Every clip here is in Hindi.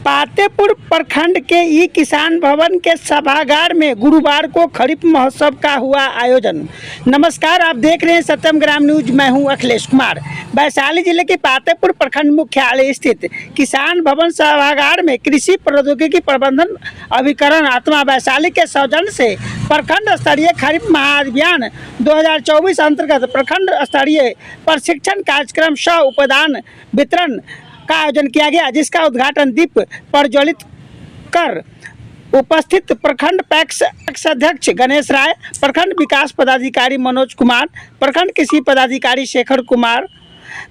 पातेपुर प्रखंड के ई किसान भवन के सभागार में गुरुवार को खरीफ महोत्सव का हुआ आयोजन। नमस्कार, आप देख रहे हैं सत्यम ग्राम न्यूज। मैं हूं अखिलेश कुमार। वैशाली जिले के पातेपुर प्रखंड मुख्यालय स्थित किसान भवन सभागार में कृषि प्रौद्योगिकी प्रबंधन अभिकरण आत्मा वैशाली के सौजन्य से प्रखंड स्तरीय खरीफ महाअभियान 2024 अंतर्गत प्रखंड स्तरीय प्रशिक्षण कार्यक्रम सह उपदान वितरण का आयोजन किया गया, जिसका उद्घाटन दीप प्रज्वलित कर उपस्थित प्रखंड पैक्स अध्यक्ष गणेश राय, प्रखंड विकास पदाधिकारी मनोज कुमार, प्रखंड कृषि पदाधिकारी शेखर कुमार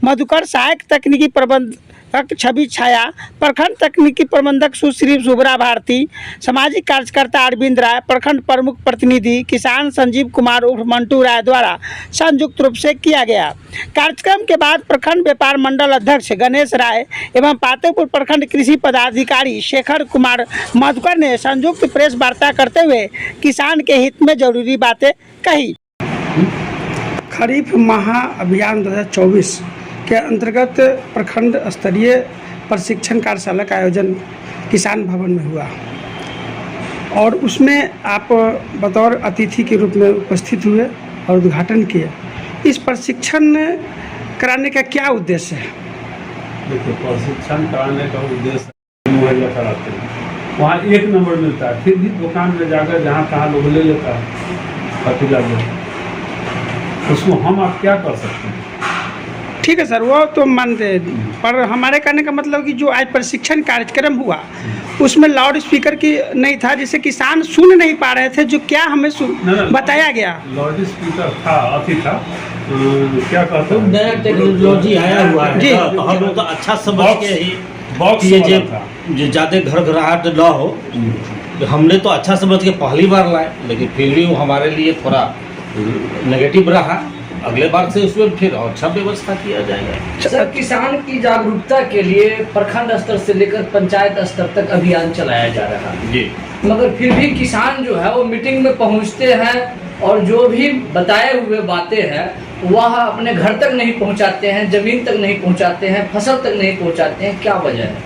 मधुकर, सहायक तकनीकी प्रबंधक छवि छाया, प्रखंड तकनीकी प्रबंधक सुश्री शुभ्रा भारती, सामाजिक कार्यकर्ता अरविंद राय, प्रखंड प्रमुख प्रतिनिधि किसान संजीव कुमार उर्फ मंटू राय द्वारा संयुक्त रूप से किया गया। कार्यक्रम के बाद प्रखंड व्यापार मंडल अध्यक्ष गणेश राय एवं पातेपुर प्रखंड कृषि पदाधिकारी शेखर कुमार मधुकर ने संयुक्त प्रेस वार्ता करते हुए किसान के हित में जरूरी बातें कही। खरीफ महाअभियान 2024 के अंतर्गत प्रखंड स्तरीय प्रशिक्षण कार्यशाला का आयोजन किसान भवन में हुआ और उसमें आप बतौर अतिथि के रूप में उपस्थित हुए और उद्घाटन किए। इस प्रशिक्षण कराने का क्या उद्देश्य है? देखिए, प्रशिक्षण कराने का उद्देश्य मुहैया कराते हैं, वहाँ 1 नंबर मिलता है, फिर भी दुकान में जाकर जहाँ तहाँ लोग ले लेता है पतीला में, उसको हम आप क्या कर सकते हैं? ठीक है सर, वो तो मानते हैं, पर हमारे कहने का मतलब कि जो आज प्रशिक्षण कार्यक्रम हुआ उसमें लाउड स्पीकर की नहीं था, जिससे किसान सुन नहीं पा रहे थे, जो क्या हमें बताया गया। लाउड स्पीकर था, अति था, क्या कहते हैं, नया टेक्नोलॉजी आया हुआ है जी, तो हम लोग तो अच्छा समझ के ही बॉक्स ये था। जो ज़्यादा घरघराहट न हो, तो हमने तो अच्छा समझ के पहली बार लाए, लेकिन फिर भी वो हमारे लिए थोड़ा नेगेटिव रहा। अगले बार से उसमें फिर अच्छा व्यवस्था किया जाएगा। सर, किसान की जागरूकता के लिए प्रखंड स्तर से लेकर पंचायत स्तर तक अभियान चलाया जा रहा है जी, मगर फिर भी किसान जो है वो मीटिंग में पहुंचते हैं और जो भी बताए हुए बातें हैं वह अपने घर तक नहीं पहुंचाते हैं, जमीन तक नहीं पहुंचाते हैं, फसल तक नहीं पहुंचाते हैं। क्या वजह है?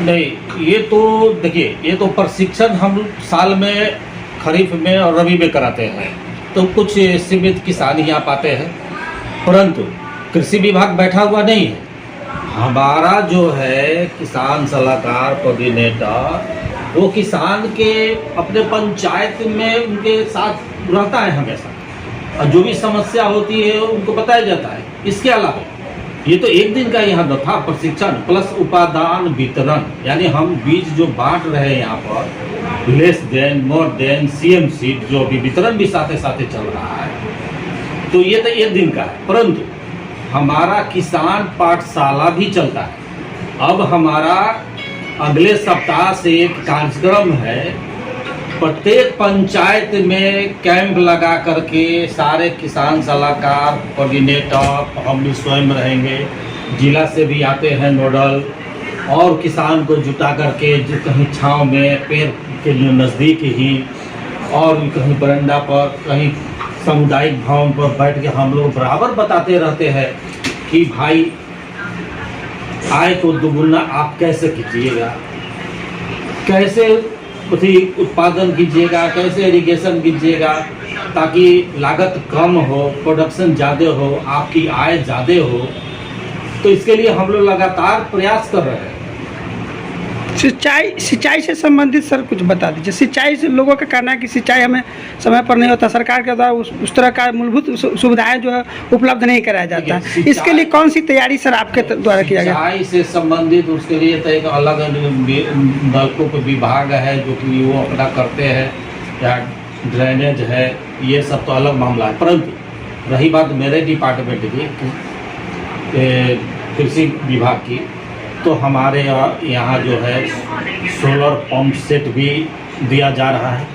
नहीं, ये तो देखिए, ये तो प्रशिक्षण हम साल में खरीफ में और रबी में कराते हैं, तो कुछ सीमित किसान ही आ पाते हैं, परंतु कृषि विभाग बैठा हुआ नहीं है। हमारा जो है किसान सलाहकार कोऑर्डिनेटर वो किसान के अपने पंचायत में उनके साथ रहता है हमेशा, और जो भी समस्या होती है उनको बताया जाता है। इसके अलावा ये तो 1 दिन का यहाँ था प्रशिक्षण प्लस उपादान वितरण, यानी हम बीज जो बांट रहे हैं यहाँ पर less than more than CM seed जो भी वितरण भी साथ साथ चल रहा है, तो ये तो 1 दिन का है। परंतु हमारा किसान पाठशाला भी चलता है। अब हमारा अगले सप्ताह से एक कार्यक्रम है, प्रत्येक पंचायत में कैंप लगा करके सारे किसान सलाहकार कोऑर्डिनेटर हम भी स्वयं रहेंगे, जिला से भी आते हैं नोडल, और किसान को जुटा करके जो कहीं छांव में पेड़ के नज़दीक ही और कहीं बरंडा पर कहीं सामुदायिक भवन पर बैठ के हम लोग बराबर बताते रहते हैं कि भाई आय को दोगुना आप कैसे कीजिएगा, कैसे उत्पादन कीजिएगा, कैसे इरिगेशन कीजिएगा ताकि लागत कम हो, प्रोडक्शन ज़्यादा हो, आपकी आय ज़्यादा हो। तो इसके लिए हम लोग लगातार प्रयास कर रहे हैं। सिंचाई से संबंधित सर कुछ बता दीजिए। सिंचाई से लोगों का कहना है कि सिंचाई हमें समय पर नहीं होता, सरकार के द्वारा उस तरह का मूलभूत सुविधाएं जो है उपलब्ध नहीं कराया जाता। इसके लिए कौन सी तैयारी सर आपके द्वारा किया गया? सिंचाई से संबंधित उसके लिए तो एक अलग नलकूप विभाग है जो कि वो अपना करते हैं, या ड्रेनेज है, ये सब तो अलग मामला है। परंतु रही बात मेरे डिपार्टमेंट की, कृषि विभाग की, तो हमारे यहाँ जो है सोलर पंप सेट भी दिया जा रहा है।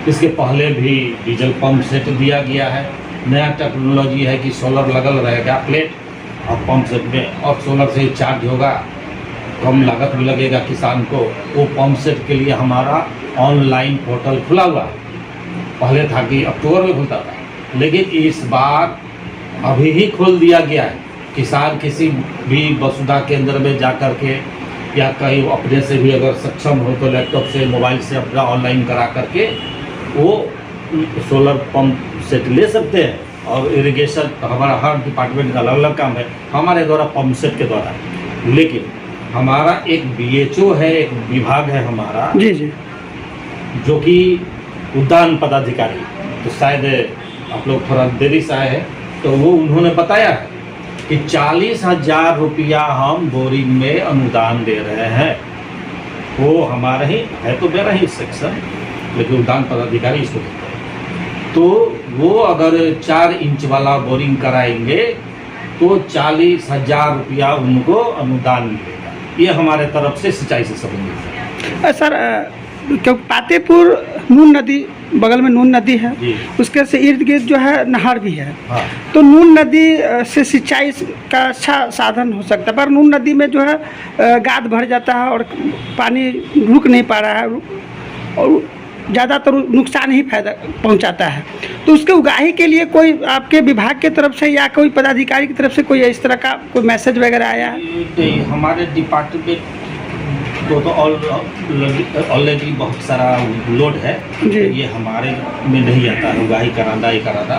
इसके पहले भी डीजल पंप सेट दिया गया है। नया टेक्नोलॉजी है कि सोलर लगल रहेगा प्लेट और पंप सेट में, और सोलर से चार्ज होगा, कम लागत भी लगेगा किसान को। वो पंप सेट के लिए हमारा ऑनलाइन पोर्टल खुला हुआ है। पहले था कि अक्टूबर में खुलता था, लेकिन इस बार अभी ही खोल दिया गया है। किसान किसी भी वसुधा केंद्र में जा कर के या कहीं अपने से भी अगर सक्षम हो तो लैपटॉप से, मोबाइल से अपना ऑनलाइन करा करके वो सोलर पंप सेट ले सकते हैं। और इरिगेशन हमारा हर डिपार्टमेंट का अलग अलग काम है, हमारे द्वारा पंप सेट के द्वारा। लेकिन हमारा एक BHO है, एक विभाग है हमारा, जी जी, जो कि उद्यान पदाधिकारी, तो शायद आप लोग थोड़ा देरी से आए हैं, तो वो उन्होंने बताया है कि 40,000 रुपया हम बोरिंग में अनुदान दे रहे हैं। वो हमारा ही है, तो मेरा ही सेक्शन, लेकिन उद्यान पदाधिकारी इसको देते हैं। तो वो अगर 4 इंच वाला बोरिंग कराएंगे तो 40,000 रुपया उनको अनुदान मिलेगा। ये हमारे तरफ से सिंचाई से संबंधित है। सर क्योंकि पातेपुर नून नदी, बगल में नून नदी है, जी। उसके से इर्द गिर्द जो है नहर भी है। हाँ, तो नून नदी से सिंचाई का अच्छा साधन हो सकता है, पर नून नदी में जो है गाद भर जाता है और पानी रुक नहीं पा रहा है और ज़्यादातर नुकसान ही फायदा पहुंचाता है। तो उसके उगाही के लिए कोई आपके विभाग की तरफ से या कोई पदाधिकारी की तरफ से कोई इस तरह का कोई मैसेज वगैरह आया है? नहीं, हमारे डिपार्टमेंट को तो ऑलरेडी बहुत सारा लोड है जी। ये हमारे में नहीं आता है उगाही कराना ही कराना।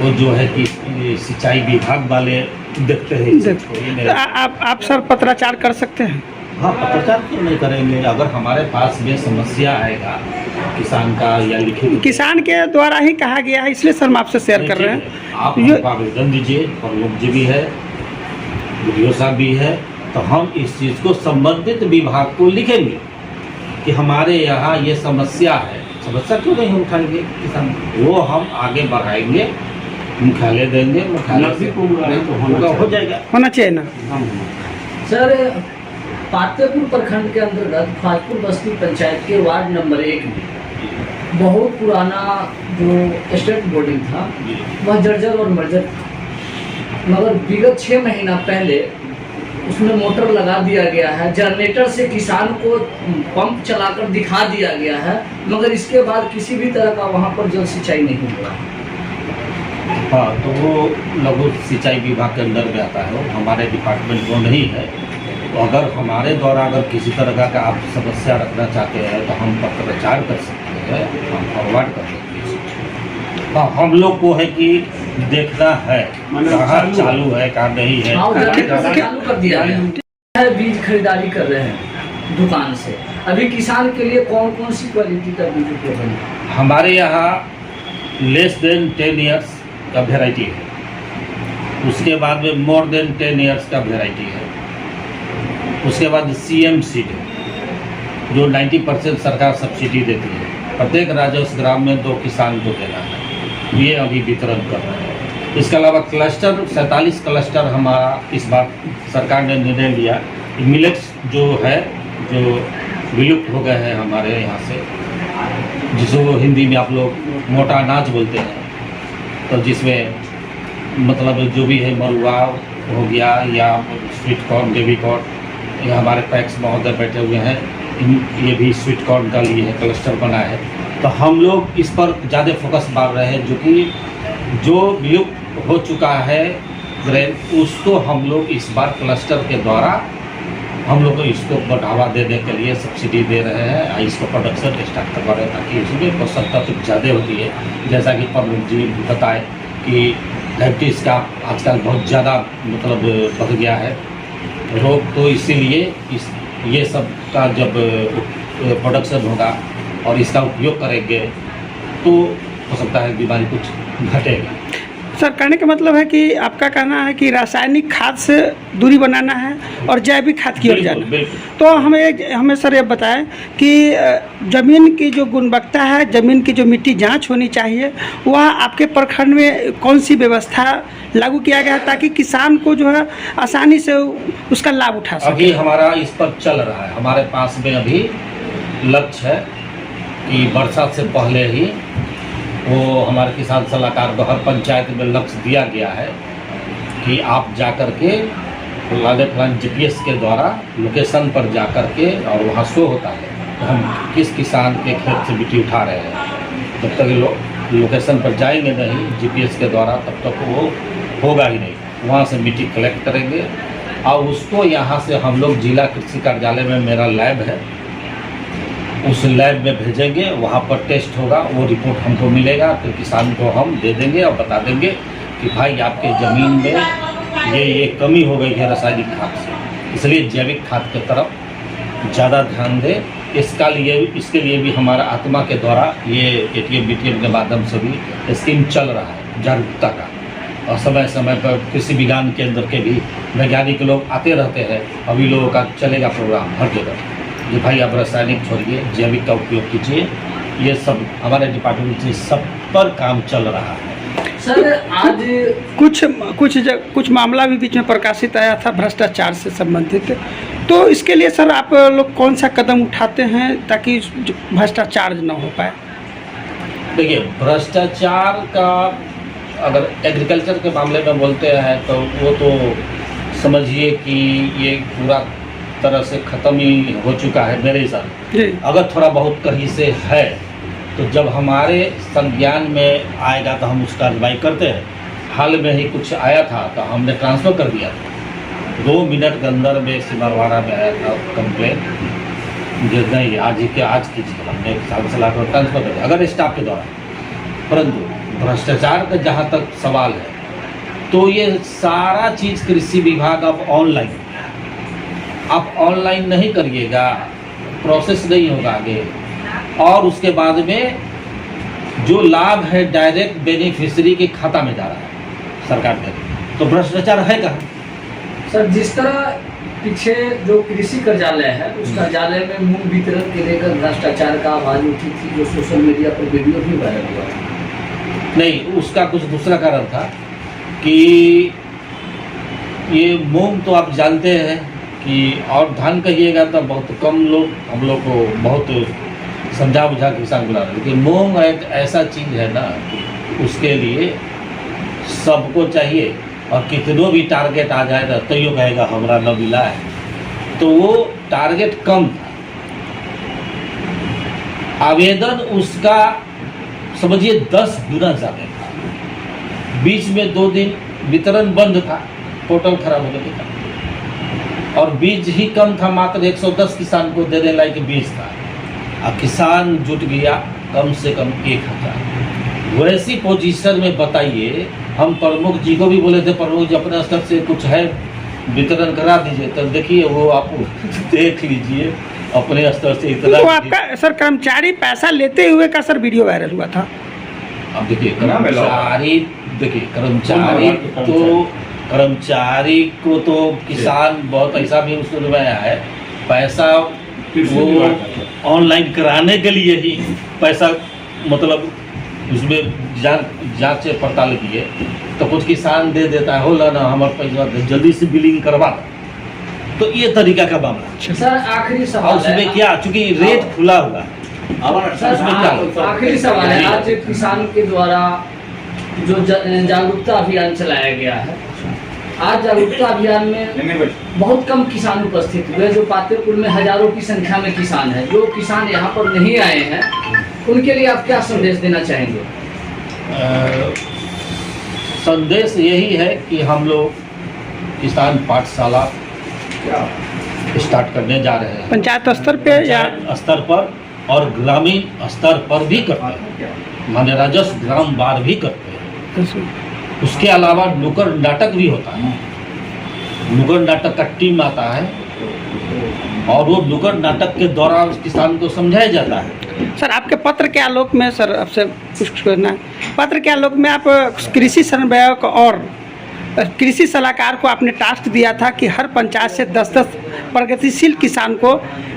वो जो है कि सिंचाई विभाग वाले देखते हैं इस चीज़ को। ये तो मेरा- आप सर पत्राचार कर सकते हैं? हाँ, पत्रकार क्यों नहीं करेंगे? अगर हमारे पास में समस्या आएगा किसान का या लिखे किसान के द्वारा ही कहा गया है, इसलिए सर हम आपसे शेयर कर रहे हैं। आप ये- हमको आवेदन दीजिए, प्रमुख जी भी है, वीडियो साहब भी है, तो हम इस चीज़ को संबंधित विभाग को लिखेंगे कि हमारे यहाँ ये समस्या है। समस्या क्यों नहीं उठाएंगे किसान? वो हम आगे बढ़ाएंगे, मुख्यालय देंगे, मुख्यालय नजदीक से होगा तो होना हो चाहिए। जाएगा। होना चाहिए ना? सर, पातेपुर प्रखंड के अंतर्गत फाजपुर बस्ती पंचायत के वार्ड नंबर 1 में बहुत पुराना जो स्टेट बोर्डिंग था वह जर्जर और मर्जर था, मगर विगत 6 महीना पहले उसमें मोटर लगा दिया गया है। जनरेटर से किसान को पंप चलाकर दिखा दिया गया है, मगर इसके बाद किसी भी तरह का वहाँ पर जल सिंचाई नहीं हुआ। हाँ, तो वो लघु सिंचाई विभाग के अंदर में आता है, वो हमारे डिपार्टमेंट में नहीं है। तो अगर हमारे द्वारा अगर किसी तरह का आप समस्या रखना चाहते हैं तो हम पत्रचार कर सकते हैं, हम फॉरवर्ड कर सकते हैं। हाँ, हम लोग को है कि देखना है मतलब कहाँ चालू चालू है कहाँ नहीं है। हाँ, जनरेटर से क्या- चालू कर दिया गया है। बीज खरीदारी कर रहे हैं दुकान से। अभी किसान के लिए कौन कौन सी क्वालिटी का बीज उपलब्ध है? हमारे यहाँ लेस देन 10 ईयर्स का वेराइटी है, उसके बाद में मोर देन 10 ईयर्स का वेराइटी है, उसके बाद CM सीड है जो 90% सरकार सब्सिडी देती है। प्रत्येक राजस्व ग्राम में 2 किसान को देना है, ये अभी वितरण कर रहे हैं। इसके अलावा क्लस्टर 47 क्लस्टर हमारा इस बार सरकार ने निर्णय लिया। मिलेट्स जो है जो विलुप्त हो गए हैं हमारे यहाँ से, जिसको हिंदी में आप लोग मोटा अनाज बोलते हैं, तो जिसमें मतलब जो भी है मरुआ हो गया या स्वीट कॉर्न, बेबी कॉर्न, ये हमारे पैक्स महोदय बैठे हुए हैं, ये भी स्वीट कॉर्न का लिए है क्लस्टर बना है। तो हम लोग इस पर ज़्यादा फोकस मार रहे हैं, जो कि जो विलुप्त हो चुका है ग्रेन, उसको हम लोग इस बार क्लस्टर के द्वारा हम लोग इसको बढ़ावा देने के लिए सब्सिडी दे रहे हैं, इसको प्रोडक्शन स्टार्ट करवा रहे हैं, ताकि इसमें पोषक तत्व ज़्यादा होती है। जैसा कि प्रमुख जी बताए कि डायबिटीज़ का आजकल बहुत ज़्यादा मतलब बढ़ गया है रोग, तो इसीलिए ये सब का जब प्रोडक्शन होगा और इसका उपयोग करेंगे तो हो सकता है बीमारी कुछ घटेगा। सर, कहने का मतलब है कि आपका कहना है कि रासायनिक खाद से दूरी बनाना है और जैविक खाद की ओर जाना है। बिल्कुल। तो हमें सर ये बताएं कि ज़मीन की जो गुणवत्ता है, ज़मीन की जो मिट्टी जांच होनी चाहिए, वह आपके प्रखंड में कौन सी व्यवस्था लागू किया गया है ताकि किसान को जो है आसानी से उसका लाभ उठा सके? अभी हमारा इस पर चल रहा है, हमारे पास में अभी लक्ष्य है कि बरसात से पहले ही वो हमारे किसान सलाहकार को हर पंचायत में लक्ष्य दिया गया है कि आप जा कर के फलाने GPS के द्वारा लोकेशन पर जा कर के, और वहाँ शो होता है तो हम किस किसान के खेत से मिट्टी उठा रहे हैं। जब तक लोकेशन पर जाएंगे नहीं GPS के द्वारा, तब तक वो होगा ही नहीं। वहाँ से मिट्टी कलेक्ट करेंगे, और उसको यहाँ से हम लोग जिला कृषि कार्यालय में मेरा लैब है, उस लैब में भेजेंगे, वहाँ पर टेस्ट होगा, वो रिपोर्ट हमको मिलेगा, तो किसान को हम दे देंगे और बता देंगे कि भाई आपके ज़मीन में ये कमी हो गई है रासायनिक खाद से, इसलिए जैविक खाद की तरफ ज़्यादा ध्यान दें। इसके लिए भी हमारा आत्मा के द्वारा ये ATM BTM के माध्यम से भी स्कीम चल रहा है जागरूकता का, और समय समय पर कृषि विज्ञान केंद्र के भी वैज्ञानिक लोग आते रहते हैं। अभी लोगों का चलेगा प्रोग्राम हर जगह कि भाई आप रासायनिक छोड़िए, जैविक का उपयोग कीजिए। ये सब हमारे डिपार्टमेंट से सब पर काम चल रहा है। सर आज कुछ मामला भी बीच में प्रकाशित आया था भ्रष्टाचार से संबंधित, तो इसके लिए सर आप लोग कौन सा कदम उठाते हैं ताकि भ्रष्टाचार न हो पाए? देखिए, भ्रष्टाचार का अगर एग्रीकल्चर के मामले में बोलते हैं तो वो तो समझिए कि ये पूरा तरह से ख़त्म ही हो चुका है मेरे हिसाब से। अगर थोड़ा बहुत कहीं से है तो जब हमारे संज्ञान में आएगा तो हम उस कार्रवाई करते हैं। हाल में ही कुछ आया था तो हमने ट्रांसफ़र कर दिया था, 2 मिनट के अंदर में सिमरवाड़ा में आया था कंप्लेन, जो नहीं आज कीजिए, हमने किसान सलाह को ट्रांसफ़र कर दिया अगर स्टाफ के द्वारा। परंतु भ्रष्टाचार का जहाँ तक सवाल है तो ये सारा चीज़ कृषि विभाग अब ऑनलाइन, आप ऑनलाइन नहीं करिएगा, प्रोसेस नहीं होगा आगे, और उसके बाद में जो लाभ है डायरेक्ट बेनिफिशियरी के खाता में जा रहा है सरकार के, तो भ्रष्टाचार है कहाँ? सर जिस तरह पीछे जो कृषि कार्यालय है उस कार्यालय में मूंग वितरण के लेकर भ्रष्टाचार का आवाज उठी थी, जो सोशल मीडिया पर वीडियो भी वायरल हुआ था। नहीं, उसका कुछ दूसरा कारण था कि ये मूंग तो आप जानते हैं कि, और धान कहिएगा तो बहुत कम लोग हम लोग को बहुत समझा बुझा के किसान बुला रहे, लेकिन मूंग एक ऐसा चीज़ है ना, उसके लिए सबको चाहिए, और कितनों भी टारगेट आ जाए तो यो कहेगा हमारा न मिला है, तो वो टारगेट कम था, आवेदन उसका समझिए 10 गुना ज़्यादा था। बीच में 2 दिन वितरण बंद था, पोर्टल खराब हो गया था, और बीज ही कम था, मात्र 110 किसान को देने लायक बीज था। अब किसान जुट गया कम से कम 1000। वैसी पोजीशन में बताइए, हम प्रमुख जी को भी बोले थे, प्रमुख जी अपने स्तर से कुछ है वितरण करा दीजिए, तो देखिए वो आप देख लीजिए अपने स्तर से इतना। तो आपका सर कर्मचारी पैसा लेते हुए का सर वीडियो वायरल हुआ था। अब देखिए कर्मचारी को तो किसान बहुत ऐसा भी उसको लगाया है, पैसा वो ऑनलाइन कराने के लिए ही पैसा, मतलब उसमें जांच पड़ताल किए तो कुछ किसान दे देता है, होला ना हमारे पैसा जल्दी से बिलिंग करवा, तो ये तरीका का मामला। सर आखिरी सवाल उसमें क्या, चूंकि रेट खुला हुआ है, आखिरी सवाल है, आज किसान के द्वारा जो जागरूकता अभियान चलाया गया है, आज जागरूकता अभियान में बहुत कम किसान उपस्थित हुए, जो पातेपुर में हजारों की संख्या में किसान है, जो किसान यहाँ पर नहीं आए हैं उनके लिए आप क्या संदेश देना चाहेंगे? संदेश यही है कि हम लोग किसान पाठशाला स्टार्ट करने जा रहे हैं, पंचायत स्तर पे या स्तर पर और ग्रामीण स्तर पर भी करते हैं, माने राजस्व ग्राम वार भी करते हैं। उसके अलावा नुक्कड़ नाटक भी होता है, नुक्कड़ नाटक का टीम आता है और वो नुक्कड़ नाटक के दौरान किसान को समझाया जाता है। सर आपके पत्र के आलोक में सर आपसे कुछ करना है, पत्र के आलोक में आप कृषि समन्वयक और कृषि सलाहकार को आपने टास्क दिया था कि हर पंचायत से 10-10 प्रगतिशील किसान को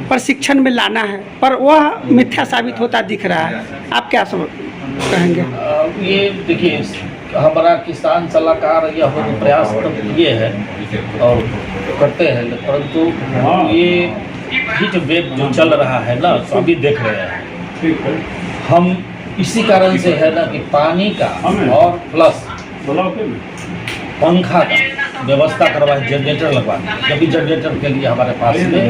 प्रशिक्षण में लाना है, पर वह मिथ्या साबित होता दिख रहा है, आप क्या सब कहेंगे? ये देखिए, हमारा किसान सलाहकार यह प्रयास तो किए हैं और करते हैं, परंतु ये हीट वेव जो चल रहा है ना, सभी देख रहे हैं। हम इसी कारण से है ना कि पानी का और प्लस पंखा का व्यवस्था करवाए, जनरेटर लगवाए, जब जनरेटर के लिए हमारे पास में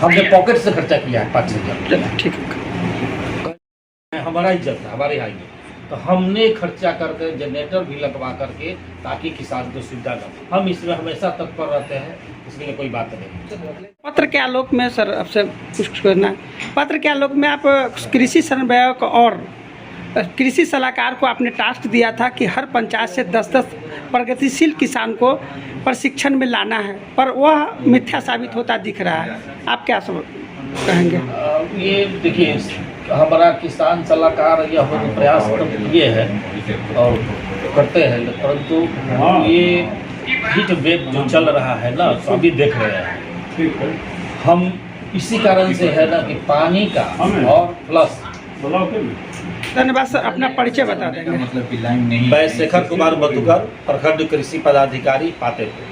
हमने पॉकेट से खर्चा किया है 5-6 हज़ार। ठीक है, हमारा इज्जत है, हमारे यहाँ तो हमने खर्चा करके जनरेटर भी लगवा करके, ताकि किसान को सुविधा न। हम इसमें हमेशा तत्पर रहते हैं, इसके लिए कोई बात नहीं। पत्र के आलोक में सर आपसे कुछ करना है। पत्र के आलोक में आप कृषि समन्वयक और कृषि सलाहकार को आपने टास्क दिया था कि हर पंचायत से 10-10 प्रगतिशील किसान को प्रशिक्षण में लाना है, पर वह मिथ्या साबित होता दिख रहा है। आप क्या सब कहेंगे? ये देखिए, हमारा किसान सलाहकार यह प्रयास तो किए हैं और करते हैं, परंतु ये हीट वेव जो चल रहा है ना, तो अभी देख रहे हैं। ठीक है, हम इसी कारण से है ना कि पानी का और प्लस। धन्यवाद सर, अपना परिचय बता देंगे? मैं शेखर कुमार मधुकर, प्रखंड कृषि पदाधिकारी पातेपुर।